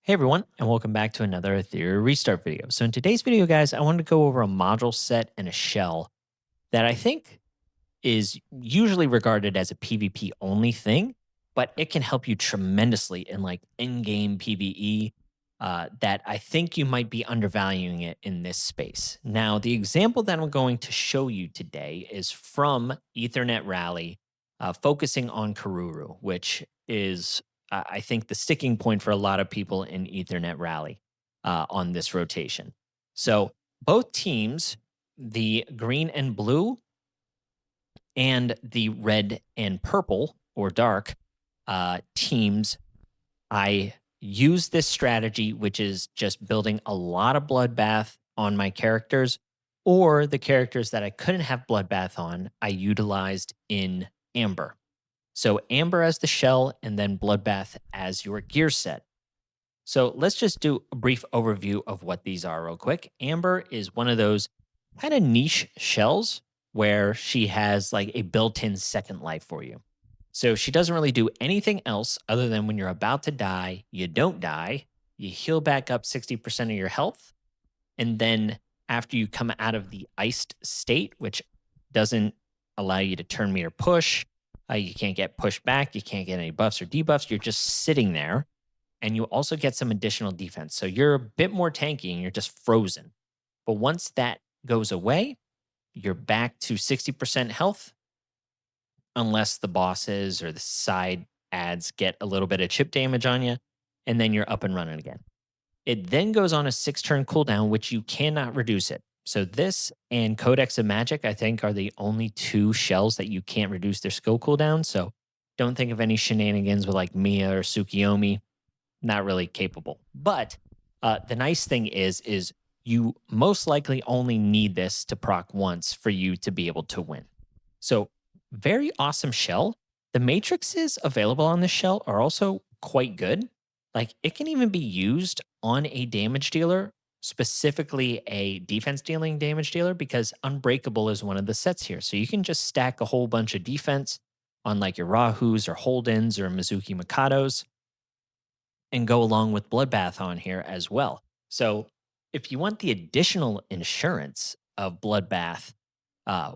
Hey everyone, and welcome back to another Etheria Restart video. So in today's video, guys, I wanted to go over a module set and a shell that I think is usually regarded as a PvP only thing, but it can help you tremendously in like in-game PvE. That I think you might be undervaluing it in this space. Now, the example that I'm going to show you today is from Ethernet Rally, focusing on Kuru, which is I think the sticking point for a lot of people in Ethernet Rally on this rotation. So both teams, the green and blue, and the red and purple or dark teams, I use this strategy, which is just building a lot of bloodbath on my characters, or the characters that I couldn't have bloodbath on, I utilized in Amber. So Amber as the shell, and then bloodbath as your gear set. So let's just do a brief overview of what these are, real quick. Amber is one of those kind of niche shells where she has like a built in second life for you. So she doesn't really do anything else other than when you're about to die, you don't die, you heal back up 60% of your health. And then after you come out of the iced state, which doesn't allow you to turn meter push, you can't get pushed back, you can't get any buffs or debuffs, you're just sitting there, and you also get some additional defense. So you're a bit more tanky and you're just frozen. But once that goes away, you're back to 60% health, unless the bosses or the side ads get a little bit of chip damage on you, and then you're up and running again. It then goes on a 6-turn cooldown, which you cannot reduce it. So this and Codex of Magic, I think, are the only two shells that you can't reduce their skill cooldown. So don't think of any shenanigans with like Mia or Tsukiyomi. Not really capable. But the nice thing is you most likely only need this to proc once for you to be able to win. So very awesome shell. The matrixes available on this shell are also quite good. Like it can even be used on a damage dealer, specifically a defense dealing damage dealer, because Unbreakable is one of the sets here. So you can just stack a whole bunch of defense on like your Rahus or Holdens or Mizuki Mikados and go along with Bloodbath on here as well. So if you want the additional insurance of Bloodbath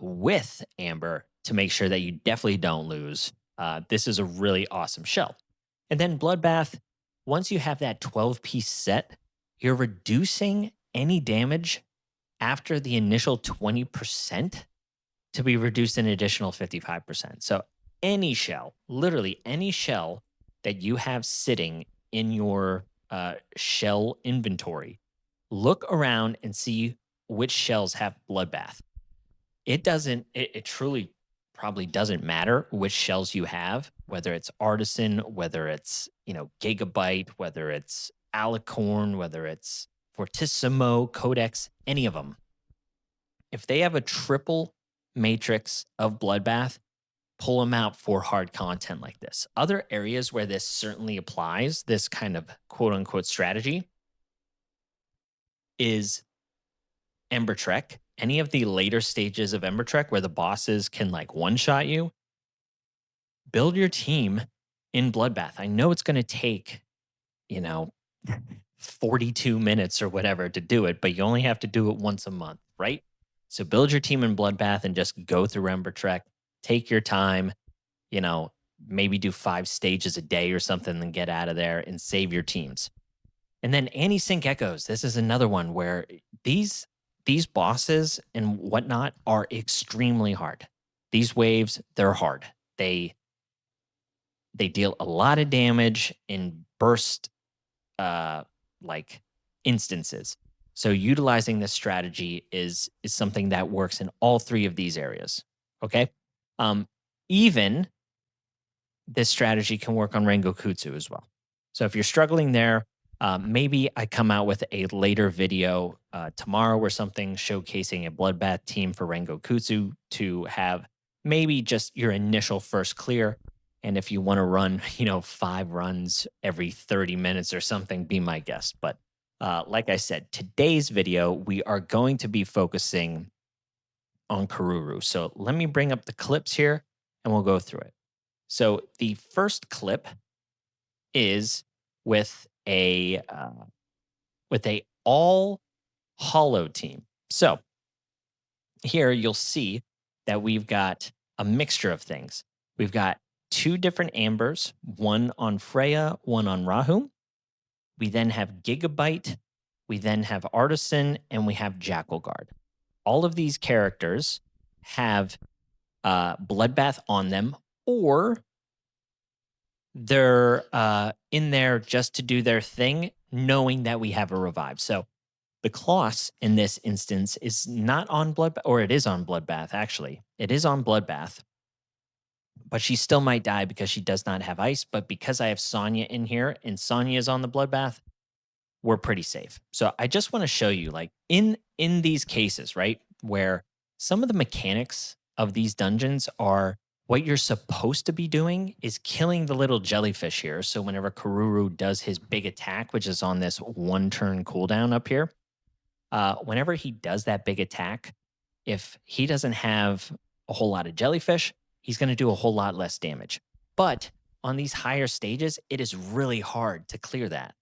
with Amber to make sure that you definitely don't lose, this is a really awesome shell. And then Bloodbath, once you have that 12-piece set, you're reducing any damage after the initial 20% to be reduced an additional 55%. So any shell, literally any shell that you have sitting in your shell inventory, look around and see which shells have Bloodbath. It truly probably doesn't matter which shells you have, whether it's Artisan, whether it's, Gigabyte, whether it's Alicorn, whether it's Fortissimo, Codex, any of them. If they have a triple matrix of Bloodbath, pull them out for hard content like this. Other areas where this certainly applies, this kind of quote unquote strategy, is Ember Trek. Any of the later stages of Ember Trek where the bosses can like one shot you, build your team in Bloodbath. I know it's going to take, you know, 42 minutes or whatever to do it, but you only have to do it once a month, right? So build your team in Bloodbath and just go through Ember Trek. Take your time, maybe do 5 stages a day or something and get out of there and save your teams. And then anti-sync echoes. This is another one where these bosses and whatnot are extremely hard. These waves, they're hard. They deal a lot of damage in burst like instances. So utilizing this strategy is something that works in all 3 of these areas. Okay. Even this strategy can work on Rengokutsu as well. So if you're struggling there, maybe I come out with a later video tomorrow or something showcasing a Bloodbath team for Rengokutsu to have maybe just your initial first clear. And if you want to run, 5 runs every 30 minutes or something, be my guest. But like I said, today's video, we are going to be focusing on Kuru. So let me bring up the clips here and we'll go through it. So the first clip is with a all hollow team. So here you'll see that we've got a mixture of things. We've got two different ambers, one on Freya, one on Rahu. We then have Gigabyte, we then have Artisan, and we have Jackal Guard. All of these characters have Bloodbath on them, or they're in there just to do their thing, knowing that we have a revive. So the Kloss in this instance is not on Bloodbath, or it is on Bloodbath, actually. It is on Bloodbath, but she still might die because she does not have ice. But because I have Sonya in here and Sonya is on the Bloodbath, we're pretty safe. So I just want to show you, like, in these cases, right, where some of the mechanics of these dungeons are what you're supposed to be doing is killing the little jellyfish here. So whenever Kuru does his big attack, which is on this 1 turn cooldown up here, whenever he does that big attack, if he doesn't have a whole lot of jellyfish, he's going to do a whole lot less damage. But on these higher stages, it is really hard to clear that.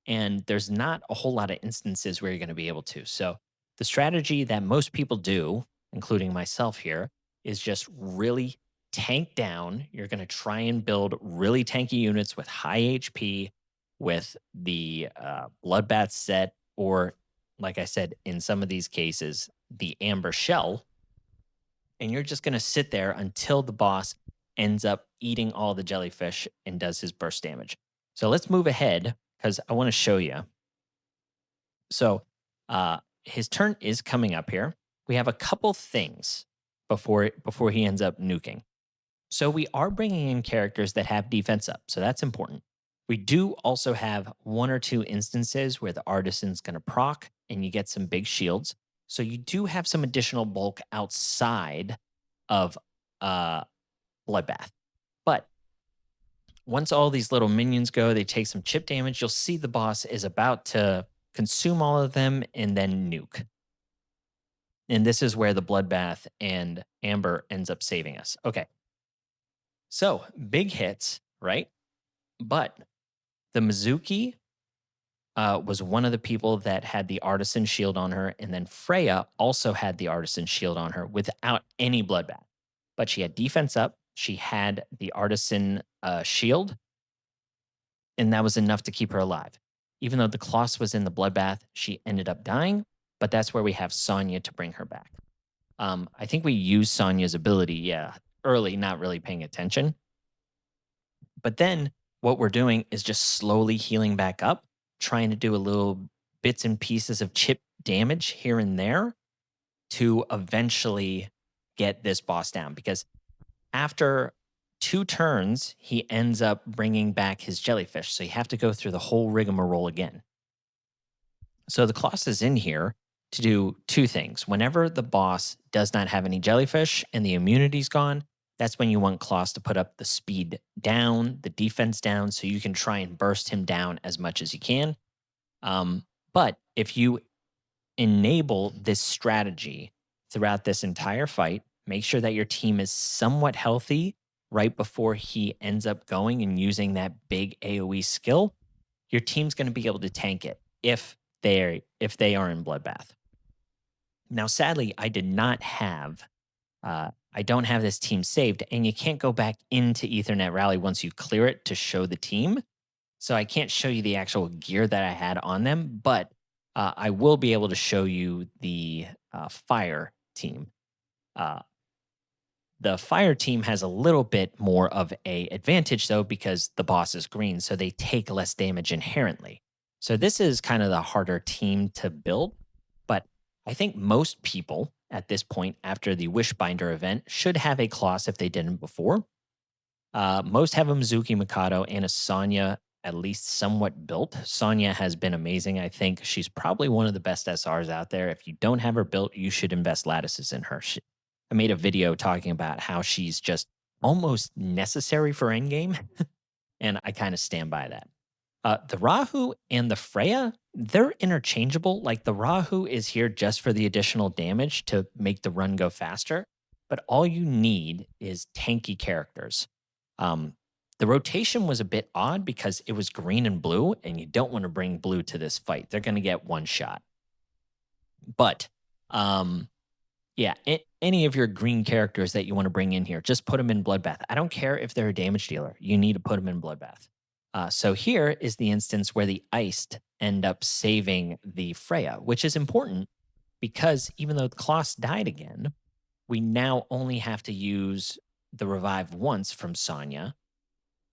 And there's not a whole lot of instances where you're going to be able to. So the strategy that most people do, including myself here, is just really tank down. You're going to try and build really tanky units with high HP with the Bloodbath set, or, like I said, in some of these cases, the Amber Shell. And you're just going to sit there until the boss ends up eating all the jellyfish and does his burst damage. So let's move ahead because I want to show you. So his turn is coming up here. We have a couple things before he ends up nuking. So we are bringing in characters that have defense up. So that's important. We do also have 1 or 2 instances where the Artisan's going to proc and you get some big shields. So you do have some additional bulk outside of Bloodbath. But once all these little minions go, they take some chip damage. You'll see the boss is about to consume all of them and then nuke. And this is where the Bloodbath and Amber ends up saving us. Okay. So big hits, right? But the Mizuki was one of the people that had the Artisan shield on her. And then Freya also had the Artisan shield on her without any Bloodbath. But she had defense up. She had the Artisan shield. And that was enough to keep her alive. Even though the Kloss was in the Bloodbath, she ended up dying. But that's where we have Sonya to bring her back. I think we used Sonya's ability, early, not really paying attention. But then what we're doing is just slowly healing back up, trying to do a little bits and pieces of chip damage here and there to eventually get this boss down. Because after 2 turns, he ends up bringing back his jellyfish. So you have to go through the whole rigmarole again. So the Kloss is in here to do 2 things. Whenever the boss does not have any jellyfish and the immunity's gone, that's when you want Kloss to put up the speed down, the defense down, so you can try and burst him down as much as you can. But if you enable this strategy throughout this entire fight, make sure that your team is somewhat healthy right before he ends up going and using that big AoE skill, your team's going to be able to tank it if they are in Bloodbath. Now, sadly, I don't have this team saved, and you can't go back into Ethernet Rally once you clear it to show the team. So I can't show you the actual gear that I had on them, but I will be able to show you the fire team. The fire team has a little bit more of a advantage, though, because the boss is green, so they take less damage inherently. So this is kind of the harder team to build, but I think most people at this point after the Wishbinder event should have a Kloss if they didn't before. Most have a Mizuki Mikado and a Sonya at least somewhat built. Sonya has been amazing. I think she's probably one of the best SRs out there. If you don't have her built, you should invest lattices in her. I made a video talking about how she's just almost necessary for Endgame, and I kind of stand by that. The Rahu and the Freya, they're interchangeable. Like the Rahu is here just for the additional damage to make the run go faster, but all you need is tanky characters. The rotation was a bit odd because it was green and blue, and you don't want to bring blue to this fight. They're going to get one shot. But um, yeah, any of your green characters that you want to bring in here, just put them in Bloodbath. I don't care if they're a damage dealer. You need to put them in Bloodbath. So here is the instance where the iced end up saving the Freya, which is important because even though Kloss died again, we now only have to use the revive once from Sonya,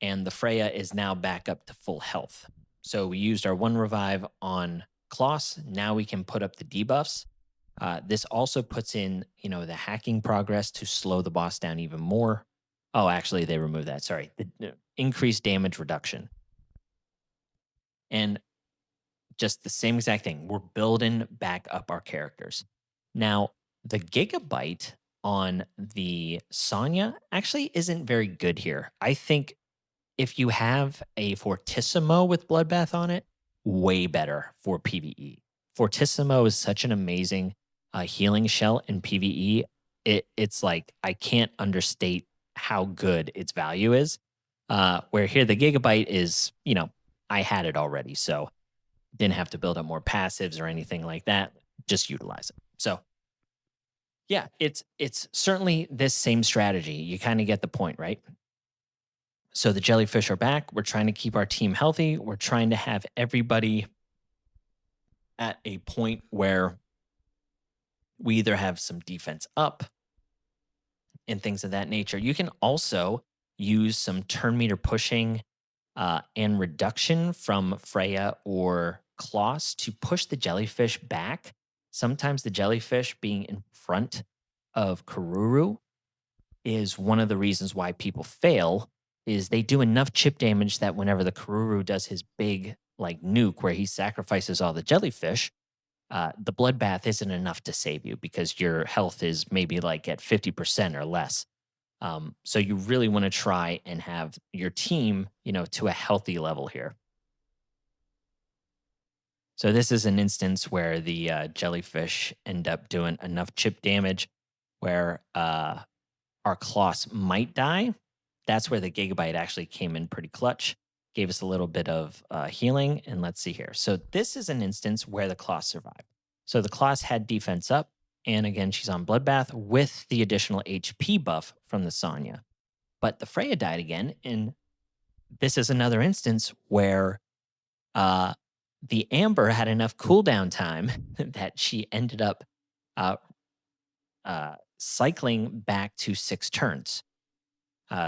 and the Freya is now back up to full health. So we used our one revive on Kloss. Now we can put up the debuffs. This also puts in, the hacking progress to slow the boss down even more. Oh, actually, they removed that. Sorry, the increased damage reduction, and just the same exact thing. We're building back up our characters. Now, the gigabyte on the Sonya actually isn't very good here. I think if you have a Fortissimo with Bloodbath on it, way better for PvE. Fortissimo is such an amazing healing shell in PvE. It's like I can't understate how good its value is. Where here the Gigabyte is, I had it already, so didn't have to build up more passives or anything like that. Just utilize it. So yeah, it's certainly this same strategy. You kind of get the point, right? So the jellyfish are back. We're trying to keep our team healthy. We're trying to have everybody at a point where we either have some defense up and things of that nature. You can also use some turn meter pushing and reduction from Freya or Kloss to push the jellyfish back. Sometimes the jellyfish being in front of Kuru is one of the reasons why people fail is they do enough chip damage that whenever the Kuru does his big like nuke where he sacrifices all the jellyfish, the bloodbath isn't enough to save you because your health is maybe like at 50% or less. So you really want to try and have your team, to a healthy level here. So this is an instance where the jellyfish end up doing enough chip damage where our Kloss might die. That's where the Gigabyte actually came in pretty clutch, gave us a little bit of healing. And let's see here. So this is an instance where the Kloss survived. So the Kloss had defense up. And again, she's on Bloodbath with the additional HP buff from the Sonya. But the Freya died again. And this is another instance where the Amber had enough cooldown time that she ended up uh, cycling back to 6 turns.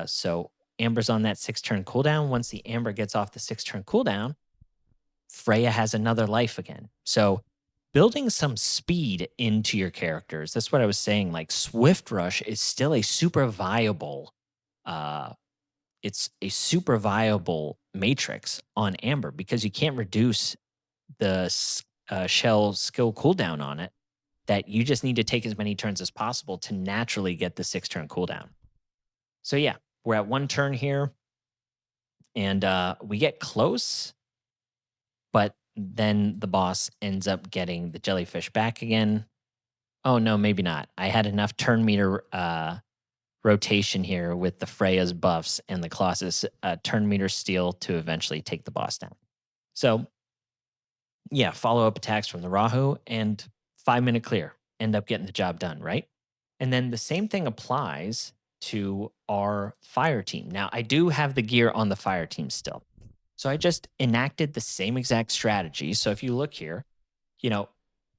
So Amber's on that 6-turn cooldown. Once the Amber gets off the 6-turn cooldown, Freya has another life again. So building some speed into your characters. That's what I was saying. Like Swift Rush is still a super viable. It's a super viable matrix on Amber because you can't reduce the shell skill cooldown on it. That you just need to take as many turns as possible to naturally get the 6-turn cooldown. So yeah, we're at 1 turn here, and we get close, but then the boss ends up getting the jellyfish back again. Oh no, maybe not. I had enough turn meter rotation here with the Freya's buffs and the Kloss's turn meter steal to eventually take the boss down. So yeah, follow-up attacks from the Rahu and 5-minute clear. End up getting the job done, right? And then the same thing applies to our fire team. Now, I do have the gear on the fire team still. So I just enacted the same exact strategy. So if you look here,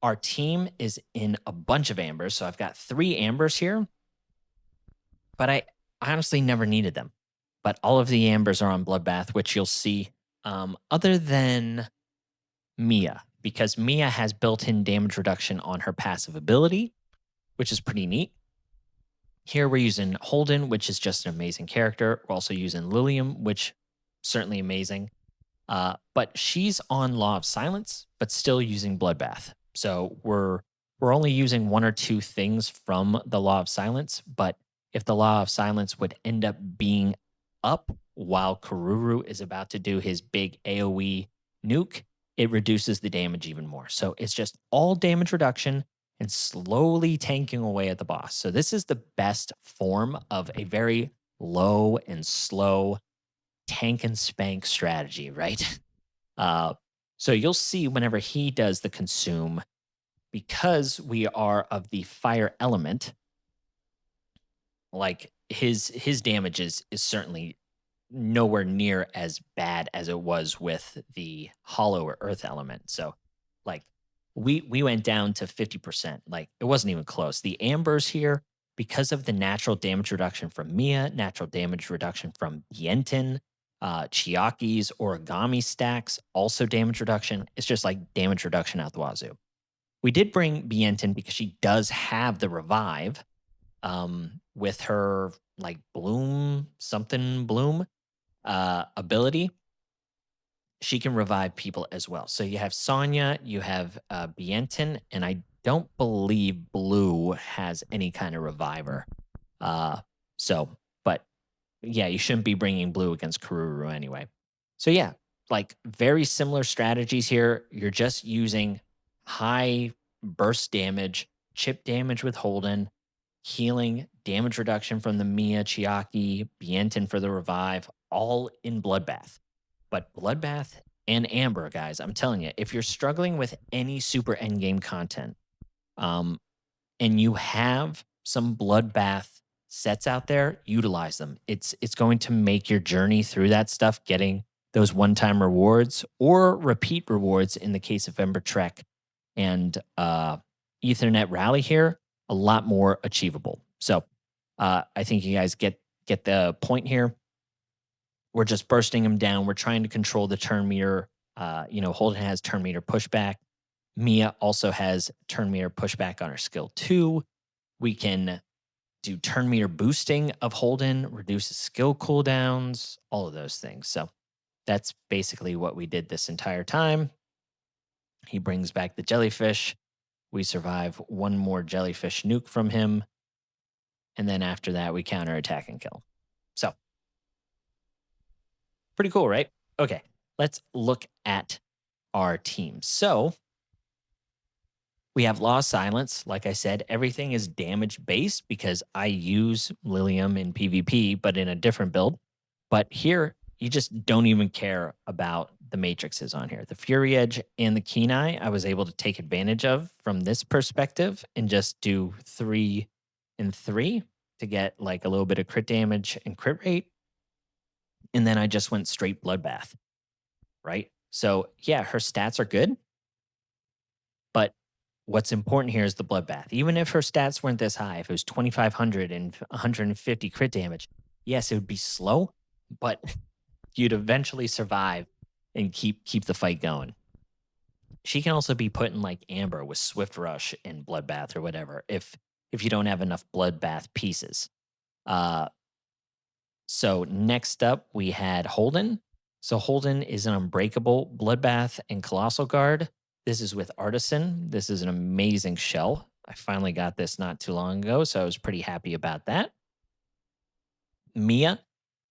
our team is in a bunch of ambers. So I've got 3 ambers here, but I honestly never needed them. But all of the ambers are on Bloodbath, which you'll see, other than Mia, because Mia has built-in damage reduction on her passive ability, which is pretty neat. Here we're using Holden, which is just an amazing character. We're also using Lilium, which certainly amazing. But she's on Law of Silence, but still using Bloodbath. So we're only using 1 or 2 things from the Law of Silence. But if the Law of Silence would end up being up while Kuru is about to do his big AoE nuke, it reduces the damage even more. So it's just all damage reduction and slowly tanking away at the boss. So this is the best form of a very low and slow tank and spank strategy, right? Uh, so you'll see whenever he does the consume, because we are of the fire element, like his damage is certainly nowhere near as bad as it was with the hollow or earth element. So like we went down to 50%. Like it wasn't even close. The ambers here, because of the natural damage reduction from Mia, natural damage reduction from Yentin, Chiaki's origami stacks, also damage reduction. It's just like damage reduction out the wazoo. We did bring Bientin because she does have the revive with her like bloom something bloom ability. She can revive people as well. So you have Sonya, you have Bientin, and I don't believe Blue has any kind of reviver. Uh, so, but yeah, you shouldn't be bringing Blue against Kuru anyway. So yeah, like very similar strategies here. You're just using high burst damage, chip damage with Holden, healing, damage reduction from the Mia, Chiaki, Bientin for the revive, all in Bloodbath. But Bloodbath and Amber, guys, I'm telling you, if you're struggling with any super endgame content, um, and you have some Bloodbath sets out there, utilize them. It's going to make your journey through that stuff, getting those one-time rewards or repeat rewards in the case of Ember Trek and Ethernet Rally here, a lot more achievable. So I think you guys get the point here. We're just bursting them down. We're trying to control the turn meter. Holden has turn meter pushback. Mia also has turn meter pushback on her skill 2. We can do turn meter boosting of Holden, reduces skill cooldowns, all of those things. So that's basically what we did this entire time. He brings back the jellyfish. We survive one more jellyfish nuke from him. And then after that, we counterattack and kill. So pretty cool, right? Okay, let's look at our team. So we have Law of Silence. Like I said, everything is damage based because I use Lilium in PvP, but in a different build. But here, you just don't even care about the matrices on here. The Fury Edge and the Keen Eye, I was able to take advantage of from this perspective and just do 3 and 3 to get like a little bit of crit damage and crit rate. And then I just went straight Bloodbath, right? So yeah, her stats are good. But what's important here is the bloodbath. Even if her stats weren't this high, if it was 2,500 and 150 crit damage, yes, it would be slow, but you'd eventually survive and keep the fight going. She can also be put in like Amber with Swift Rush and Bloodbath or whatever if you don't have enough Bloodbath pieces. So next up we had Holden. So Holden is an Unbreakable, Bloodbath, and Colossal Guard. This is with Artisan. This is an amazing shell. I finally got this not too long ago, so I was pretty happy about that. Mia,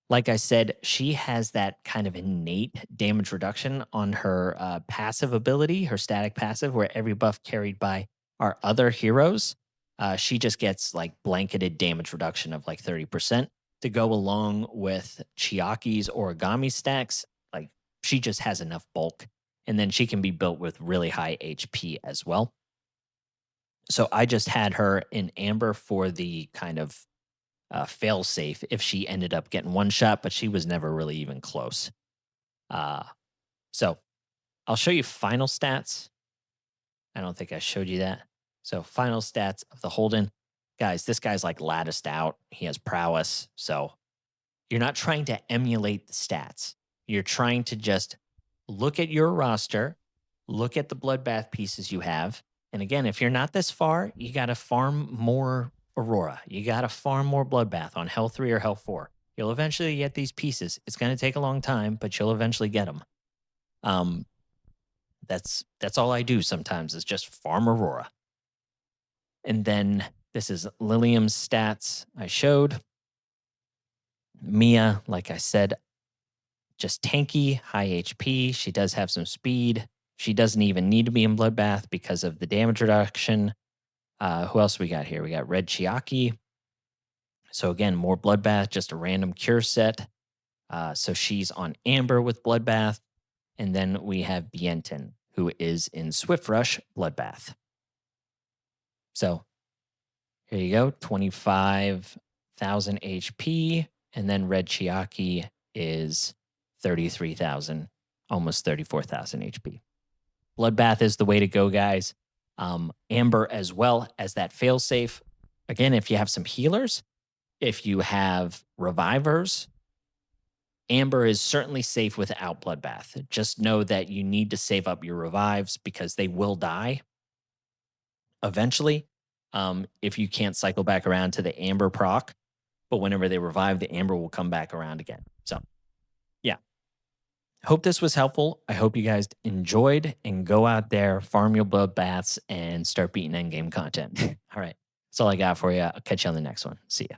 like I said, she has that kind of innate damage reduction on her passive ability, her static passive, where every buff carried by our other heroes, she just gets like blanketed damage reduction of like 30% to go along with Chiaki's origami stacks. Like she just has enough bulk. And then she can be built with really high HP as well. So I just had her in Amber for the kind of fail safe if she ended up getting one shot, but she was never really even close. So I'll show you final stats. I don't think I showed you that. So final stats of the Holden. Guys, this guy's like latticed out. He has prowess. So you're not trying to emulate the stats. You're trying to just look at your roster, look at the bloodbath pieces you have. And again, if you're not this far, you got to farm more Aurora. You got to farm more bloodbath on Hell 3 or Hell 4. You'll eventually get these pieces. It's going to take a long time, but you'll eventually get them. That's all I do sometimes is just farm Aurora. And then this is Lilium's stats I showed. Mia, like I said, just tanky, high HP. She does have some speed. She doesn't even need to be in Bloodbath because of the damage reduction. Who else we got here? We got Red Chiaki. So again, more Bloodbath, just a random cure set. So she's on Amber with bloodbath. And then we have Bienton, who is in Swift Rush bloodbath. So here you go, 25,000 HP. And then Red Chiaki is 33,000, almost 34,000 HP. Bloodbath is the way to go, guys. Amber as well as that failsafe. Again, if you have some healers, if you have revivers, Amber is certainly safe without Bloodbath. Just know that you need to save up your revives because they will die eventually if you can't cycle back around to the Amber proc. But whenever they revive, the Amber will come back around again. So, yeah. Hope this was helpful. I hope you guys enjoyed and go out there, farm your bloodbaths, and start beating endgame content. All right. That's all I got for you. I'll catch you on the next one. See ya.